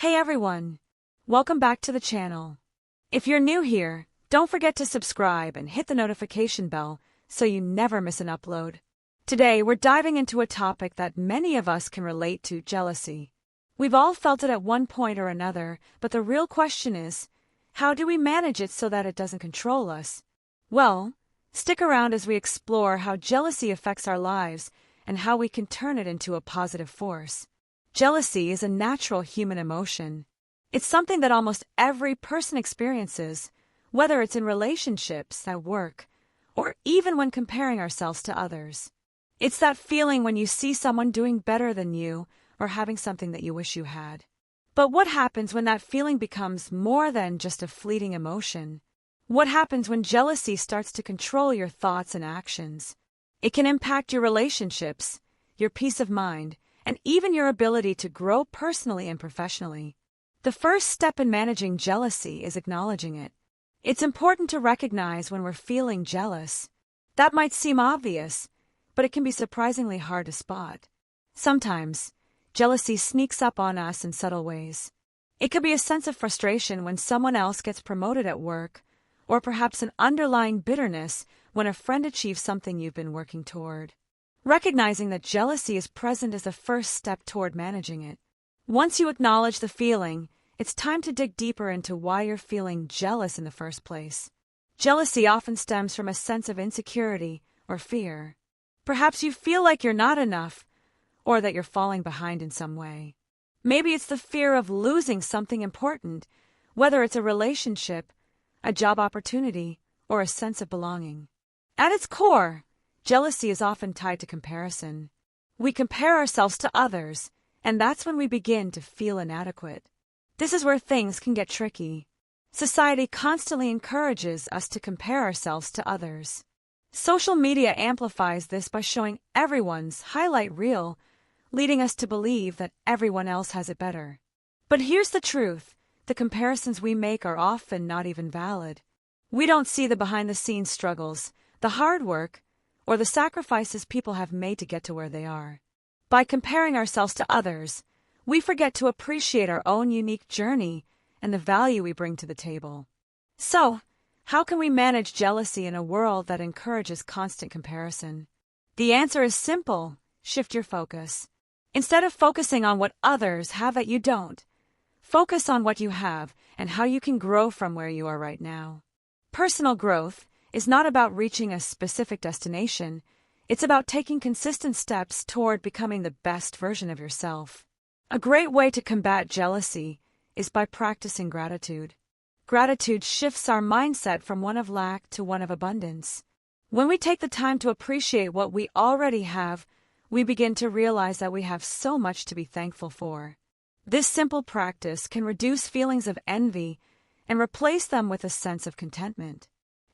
Hey everyone! Welcome back to the channel. If you're new here, don't forget to subscribe and hit the notification bell so you never miss an upload. Today we're diving into a topic that many of us can relate to: jealousy. We've all felt it at one point or another, but the real question is, how do we manage it so that it doesn't control us? Well, stick around as we explore how jealousy affects our lives and how we can turn it into a positive force. Jealousy is a natural human emotion. It's something that almost every person experiences, whether it's in relationships, at work, or even when comparing ourselves to others. It's that feeling when you see someone doing better than you or having something that you wish you had. But what happens when that feeling becomes more than just a fleeting emotion? What happens when jealousy starts to control your thoughts and actions? It can impact your relationships, your peace of mind, and even your ability to grow personally and professionally. The first step in managing jealousy is acknowledging it. It's important to recognize when we're feeling jealous. That might seem obvious, but it can be surprisingly hard to spot. Sometimes, jealousy sneaks up on us in subtle ways. It could be a sense of frustration when someone else gets promoted at work, or perhaps an underlying bitterness when a friend achieves something you've been working toward. Recognizing that jealousy is present is the first step toward managing it. Once you acknowledge the feeling, it's time to dig deeper into why you're feeling jealous in the first place. Jealousy often stems from a sense of insecurity or fear. Perhaps you feel like you're not enough, or that you're falling behind in some way. Maybe it's the fear of losing something important, whether it's a relationship, a job opportunity, or a sense of belonging. At its core, jealousy is often tied to comparison. We compare ourselves to others, and that's when we begin to feel inadequate. This is where things can get tricky. Society constantly encourages us to compare ourselves to others. Social media amplifies this by showing everyone's highlight reel, leading us to believe that everyone else has it better. But here's the truth: the comparisons we make are often not even valid. We don't see the behind-the-scenes struggles, the hard work, or the sacrifices people have made to get to where they are. By comparing ourselves to others, we forget to appreciate our own unique journey and the value we bring to the table. So, how can we manage jealousy in a world that encourages constant comparison? The answer is simple: shift your focus. Instead of focusing on what others have that you don't, focus on what you have and how you can grow from where you are right now. Personal growth is not about reaching a specific destination. It's about taking consistent steps toward becoming the best version of yourself. A great way to combat jealousy is by practicing gratitude. Gratitude shifts our mindset from one of lack to one of abundance. When we take the time to appreciate what we already have, we begin to realize that we have so much to be thankful for. This simple practice can reduce feelings of envy and replace them with a sense of contentment.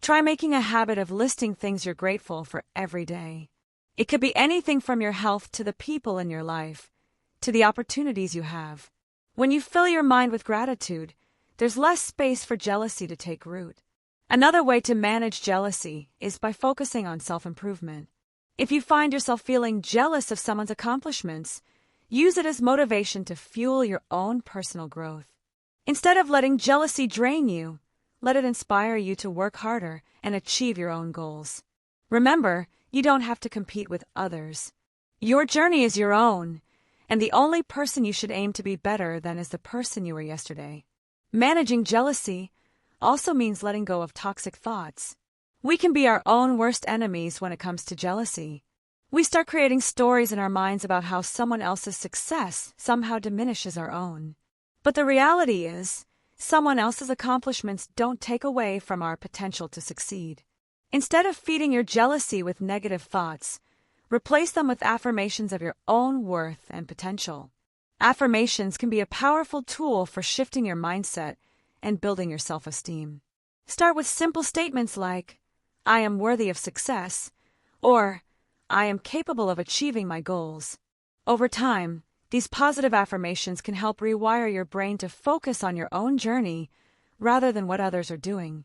Try making a habit of listing things you're grateful for every day. It could be anything from your health to the people in your life, to the opportunities you have. When you fill your mind with gratitude, there's less space for jealousy to take root. Another way to manage jealousy is by focusing on self-improvement. If you find yourself feeling jealous of someone's accomplishments, use it as motivation to fuel your own personal growth. Instead of letting jealousy drain you, let it inspire you to work harder and achieve your own goals. Remember, you don't have to compete with others. Your journey is your own, and the only person you should aim to be better than is the person you were yesterday. Managing jealousy also means letting go of toxic thoughts. We can be our own worst enemies when it comes to jealousy. We start creating stories in our minds about how someone else's success somehow diminishes our own. But the reality is, someone else's accomplishments don't take away from our potential to succeed. Instead of feeding your jealousy with negative thoughts, replace them with affirmations of your own worth and potential. Affirmations can be a powerful tool for shifting your mindset and building your self-esteem. Start with simple statements like, "I am worthy of success," or "I am capable of achieving my goals." Over time, these positive affirmations can help rewire your brain to focus on your own journey rather than what others are doing.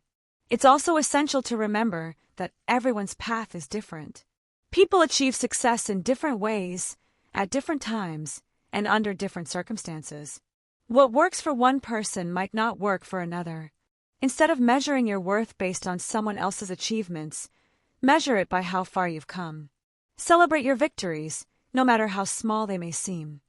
It's also essential to remember that everyone's path is different. People achieve success in different ways, at different times, and under different circumstances. What works for one person might not work for another. Instead of measuring your worth based on someone else's achievements, measure it by how far you've come. Celebrate your victories, no matter how small they may seem.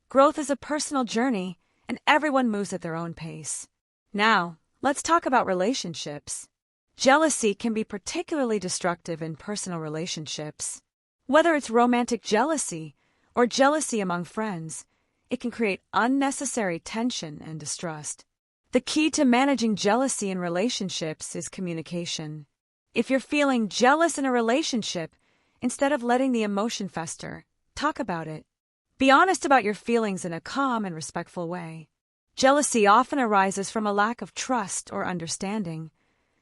Growth is a personal journey, and everyone moves at their own pace. Now, let's talk about relationships. Jealousy can be particularly destructive in personal relationships. Whether it's romantic jealousy or jealousy among friends, it can create unnecessary tension and distrust. The key to managing jealousy in relationships is communication. If you're feeling jealous in a relationship, instead of letting the emotion fester, talk about it. Be honest about your feelings in a calm and respectful way. Jealousy often arises from a lack of trust or understanding,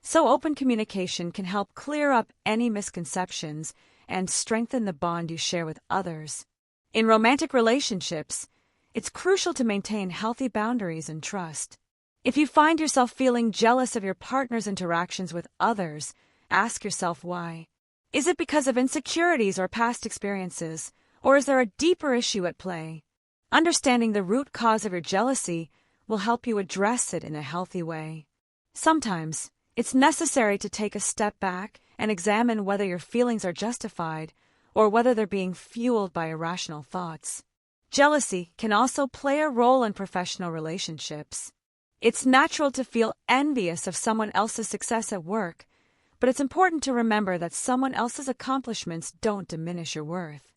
so open communication can help clear up any misconceptions and strengthen the bond you share with others. In romantic relationships, it's crucial to maintain healthy boundaries and trust. If you find yourself feeling jealous of your partner's interactions with others, ask yourself why. Is it because of insecurities or past experiences, or is there a deeper issue at play? Understanding the root cause of your jealousy will help you address it in a healthy way. Sometimes, it's necessary to take a step back and examine whether your feelings are justified or whether they're being fueled by irrational thoughts. Jealousy can also play a role in professional relationships. It's natural to feel envious of someone else's success at work, but it's important to remember that someone else's accomplishments don't diminish your worth.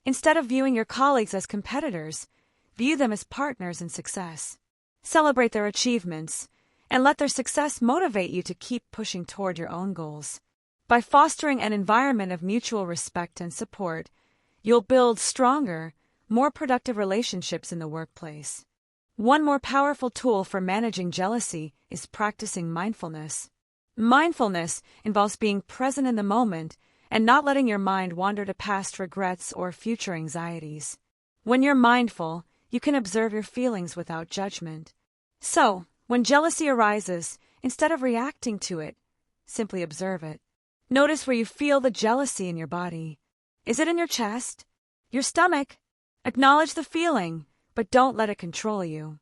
Instead of viewing your colleagues as competitors, view them as partners in success. Celebrate their achievements, and let their success motivate you to keep pushing toward your own goals. By fostering an environment of mutual respect and support, you'll build stronger, more productive relationships in the workplace. One more powerful tool for managing jealousy is practicing mindfulness. Mindfulness involves being present in the moment and not letting your mind wander to past regrets or future anxieties. When you're mindful, you can observe your feelings without judgment. So, when jealousy arises, instead of reacting to it, simply observe it. Notice where you feel the jealousy in your body. Is it in your chest? Your stomach? Acknowledge the feeling, but don't let it control you.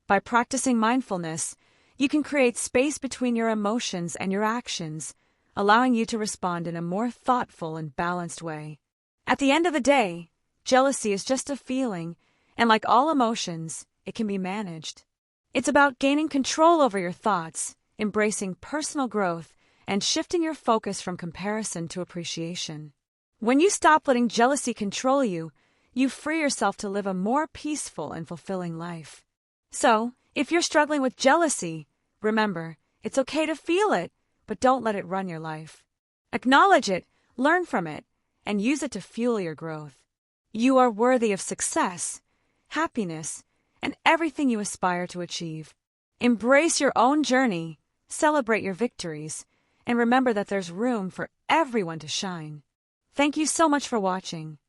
By practicing mindfulness, you can create space between your emotions and your actions, allowing you to respond in a more thoughtful and balanced way. At the end of the day, jealousy is just a feeling, and like all emotions, it can be managed. It's about gaining control over your thoughts, embracing personal growth, and shifting your focus from comparison to appreciation. When you stop letting jealousy control you, you free yourself to live a more peaceful and fulfilling life. So, if you're struggling with jealousy, remember, it's okay to feel it, but don't let it run your life. Acknowledge it, learn from it, and use it to fuel your growth. You are worthy of success, happiness, and everything you aspire to achieve. Embrace your own journey, celebrate your victories, and remember that there's room for everyone to shine. Thank you so much for watching.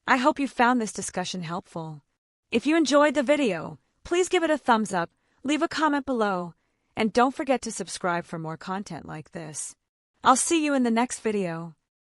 I hope you found this discussion helpful. If you enjoyed the video, please give it a thumbs up, leave a comment below, and don't forget to subscribe for more content like this. I'll see you in the next video.